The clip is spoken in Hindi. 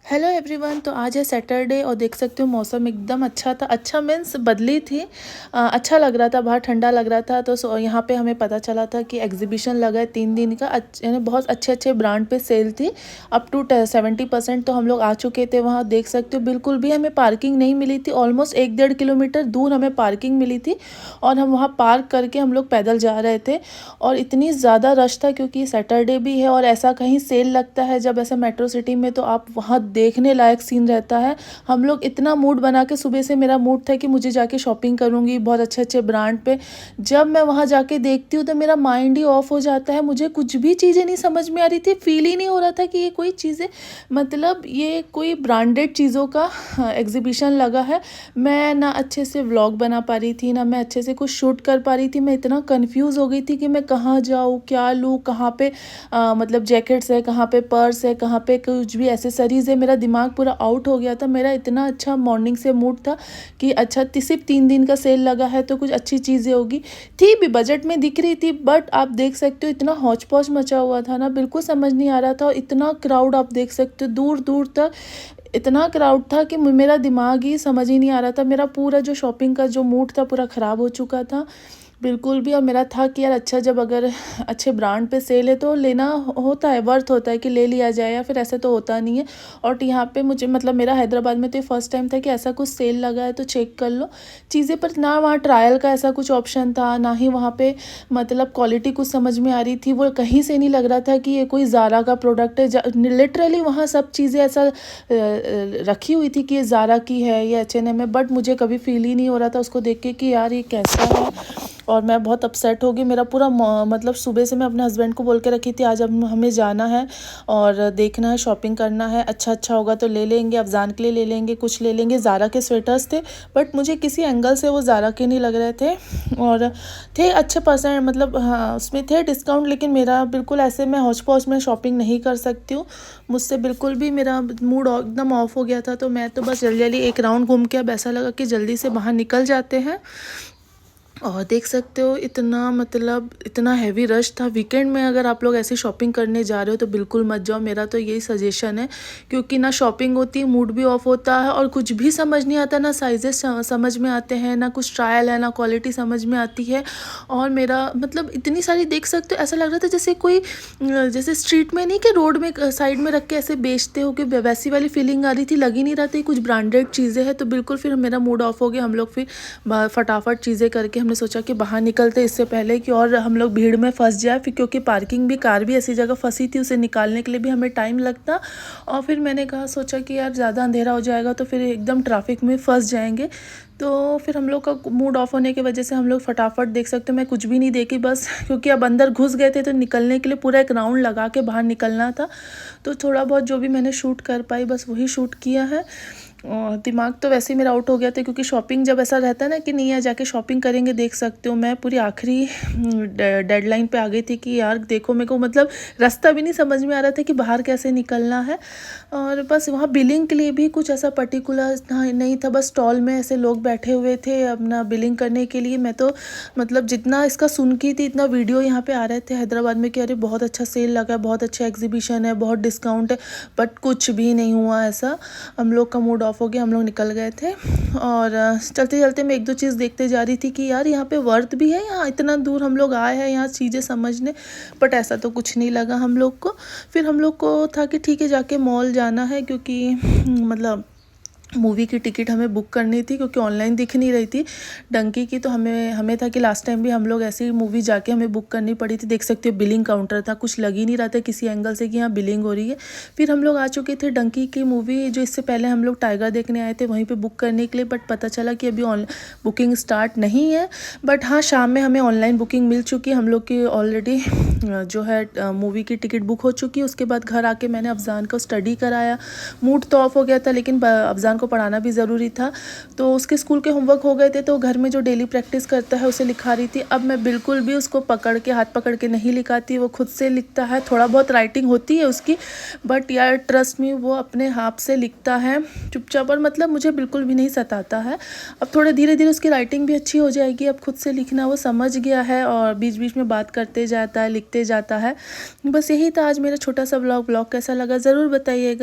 Hello everyone. तो आज है सैटरडे और देख सकते हो मौसम एकदम अच्छा था। अच्छा मीन्स बदली थी। अच्छा लग रहा था, बाहर ठंडा लग रहा था। तो यहाँ पे हमें पता चला था कि एग्जीबिशन लगा है 3 दिन का। यानी बहुत अच्छे अच्छे ब्रांड पे सेल थी, अप टू 70%। तो हम लोग आ चुके थे वहाँ। देख सकते हो बिल्कुल भी हमें पार्किंग नहीं मिली थी। ऑलमोस्ट 1-1.5 किलोमीटर दूर हमें पार्किंग मिली थी और हम वहाँ पार्क करके हम लोग पैदल जा रहे थे। और इतनी ज़्यादा रश था क्योंकि सैटरडे भी है और ऐसा कहीं सेल लगता है जब ऐसा मेट्रो सिटी में, तो आप वहाँ देखने लायक सीन रहता है। हम लोग इतना मूड बना के, सुबह से मेरा मूड था कि मुझे जाके शॉपिंग करूँगी बहुत अच्छे अच्छे ब्रांड पे। जब मैं वहाँ जाके देखती हूँ तो मेरा माइंड ही ऑफ हो जाता है। मुझे कुछ भी चीज़ें नहीं समझ में आ रही थी। फील ही नहीं हो रहा था कि ये कोई चीज़ें, मतलब ये कोई ब्रांडेड चीज़ों का एग्जीबिशन लगा है। मैं ना अच्छे से व्लॉग बना पा रही थी, ना मैं अच्छे से कुछ शूट कर पा रही थी। मैं इतना कंफ्यूज हो गई थी कि मैं कहाँ जाऊँ, क्या लूँ, कहाँ पे मतलब जैकेट्स है, कहाँ पे पर्स है, कहाँ पे कुछ भी एसेसरीज़ है। मेरा दिमाग पूरा आउट हो गया था। मेरा इतना अच्छा मॉर्निंग से मूड था कि अच्छा सिर्फ 3 दिन का सेल लगा है तो कुछ अच्छी चीज़ें होगी। थी भी, बजट में दिख रही थी, बट आप देख सकते हो इतना हौच पौच मचा हुआ था ना, बिल्कुल समझ नहीं आ रहा था। और इतना क्राउड आप देख सकते हो, दूर दूर तक इतना क्राउड था कि मेरा दिमाग ही समझ ही नहीं आ रहा था। मेरा पूरा जो शॉपिंग का जो मूड था पूरा ख़राब हो चुका था बिल्कुल भी। और मेरा था कि यार अच्छा, जब अगर अच्छे ब्रांड पे सेल है तो लेना होता है, वर्थ होता है कि ले लिया जाए, या फिर ऐसे तो होता नहीं है। और यहाँ पे मुझे, मतलब मेरा हैदराबाद में तो ये फर्स्ट टाइम था कि ऐसा कुछ सेल लगा है तो चेक कर लो चीज़ें। पर ना वहाँ ट्रायल का ऐसा कुछ ऑप्शन था, ना ही वहाँ पे मतलब क्वालिटी कुछ समझ में आ रही थी। वो कहीं से नहीं लग रहा था कि ये कोई ज़ारा का प्रोडक्ट है। लिटरली वहाँ सब चीज़ें ऐसा रखी हुई थी कि ये ज़ारा की है, ये H&M है, बट मुझे कभी फील ही नहीं हो रहा था उसको देख के कि यार ये कैसा है। और मैं बहुत अपसेट हो गई। मेरा पूरा मतलब सुबह से मैं अपने हस्बैंड को बोल के रखी थी आज अब हमें जाना है और देखना है, शॉपिंग करना है, अच्छा अच्छा होगा तो ले लेंगे, अफजान के लिए ले लेंगे, कुछ ले लेंगे। ज़ारा के स्वेटर्स थे बट मुझे किसी एंगल से वो ज़ारा के नहीं लग रहे थे। और थे अच्छे परसेंट, मतलब हाँ उसमें थे डिस्काउंट, लेकिन मेरा बिल्कुल ऐसे मैं हौच पौच में शॉपिंग नहीं कर सकती हूँ। मुझसे बिल्कुल भी मेरा मूड एकदम ऑफ हो गया था। तो मैं तो बस जल्दी जल्दी एक राउंड घूम के अब ऐसा लगा कि जल्दी से बाहर निकल जाते हैं। और देख सकते हो इतना, मतलब इतना हैवी रश था। वीकेंड में अगर आप लोग ऐसी शॉपिंग करने जा रहे हो तो बिल्कुल मत जाओ, मेरा तो यही सजेशन है। क्योंकि ना शॉपिंग होती है, मूड भी ऑफ होता है और कुछ भी समझ नहीं आता, ना साइजेस समझ में आते हैं, ना कुछ ट्रायल है, ना क्वालिटी समझ में आती है। और मेरा मतलब इतनी सारी देख सकते हो, ऐसा लग रहा था जैसे कोई जैसे स्ट्रीट में नहीं कि रोड में साइड में रख के ऐसे बेचते हो, कि वैसी वाली फीलिंग आ रही थी। लग ही नहीं रहा था कुछ ब्रांडेड चीज़ें हैं। तो बिल्कुल फिर मेरा मूड ऑफ हो गया। हम लोग फिर फटाफट चीज़ें करके हमने सोचा कि बाहर निकलते इससे पहले कि और हम लोग भीड़ में फंस जाए। फिर क्योंकि पार्किंग भी, कार भी ऐसी जगह फंसी थी, उसे निकालने के लिए भी हमें टाइम लगता। और फिर मैंने कहा, सोचा कि यार ज़्यादा अंधेरा हो जाएगा तो फिर एकदम ट्रैफिक में फंस जाएंगे। तो फिर हम लोग का मूड ऑफ होने की वजह से हम लोग फटाफट, देख सकते हो मैं कुछ भी नहीं देखी बस, क्योंकि अब अंदर घुस गए थे तो निकलने के लिए पूरा एक राउंड लगा के बाहर निकलना था। तो थोड़ा बहुत जो भी मैंने शूट कर पाई बस वही शूट किया है। और दिमाग तो वैसे ही मेरा आउट हो गया था, क्योंकि शॉपिंग जब ऐसा रहता है ना कि नहीं यार जाके शॉपिंग करेंगे, देख सकते हो मैं पूरी आखिरी डेडलाइन पे आ गई थी कि यार देखो मेरे को, मतलब रास्ता भी नहीं समझ में आ रहा था कि बाहर कैसे निकलना है। और बस वहाँ बिलिंग के लिए भी कुछ ऐसा पर्टिकुलर नहीं था, बस स्टॉल में ऐसे लोग बैठे हुए थे अपना बिलिंग करने के लिए। मैं तो मतलब जितना इसका सुन की थी, इतना वीडियो यहाँ पे आ रहे थे हैदराबाद में कि अरे बहुत अच्छा सेल लगा है, बहुत अच्छा एग्जीबिशन है, बहुत डिस्काउंट है, बट कुछ भी नहीं हुआ ऐसा। हम लोग का मूड ऑफ हो गया, हम लोग निकल गए थे। और चलते चलते मैं एक दो चीज़ देखते जा रही थी कि यार यहाँ पे वर्थ भी है, यहाँ इतना दूर हम लोग आए हैं यहाँ चीज़ें समझने, बट ऐसा तो कुछ नहीं लगा हम लोग को। फिर हम लोग को था कि ठीक है जाके मॉल जाना है, क्योंकि मतलब मूवी की टिकट हमें बुक करनी थी, क्योंकि ऑनलाइन दिख नहीं रही थी डंकी की। तो हमें था कि लास्ट टाइम भी हम लोग ऐसी मूवी जाके हमें बुक करनी पड़ी थी। देख सकते हो बिलिंग काउंटर था, कुछ लग ही नहीं रहा था किसी एंगल से कि यहाँ बिलिंग हो रही है। फिर हम लोग आ चुके थे डंकी की मूवी, जो इससे पहले हम लोग टाइगर देखने आए थे वहीं पर बुक करने के लिए, बट पता चला कि अभी बुकिंग स्टार्ट नहीं है। बट हाँ, शाम में हमें ऑनलाइन बुकिंग मिल चुकी है, हम लोग की ऑलरेडी जो है मूवी की टिकट बुक हो चुकी है। उसके बाद घर आके मैंने अफजान को स्टडी कराया। मूड तो ऑफ हो गया था, लेकिन अफजान को पढ़ाना भी ज़रूरी था। तो उसके स्कूल के होमवर्क हो गए थे, तो घर में जो डेली प्रैक्टिस करता है उसे लिखा रही थी। अब मैं बिल्कुल भी उसको पकड़ के, हाथ पकड़ के नहीं लिखाती, वो खुद से लिखता है। थोड़ा बहुत राइटिंग होती है उसकी, बट यार ट्रस्ट मी वो अपने हाथ से लिखता है चुपचाप, और मतलब मुझे बिल्कुल भी नहीं सताता है। अब थोड़े धीरे धीरे उसकी राइटिंग भी अच्छी हो जाएगी। अब खुद से लिखना वो समझ गया है और बीच बीच में बात करते जाता है, लिखते जाता है। बस यही था आज मेरा छोटा सा ब्लॉग। कैसा लगा ज़रूर बताइएगा।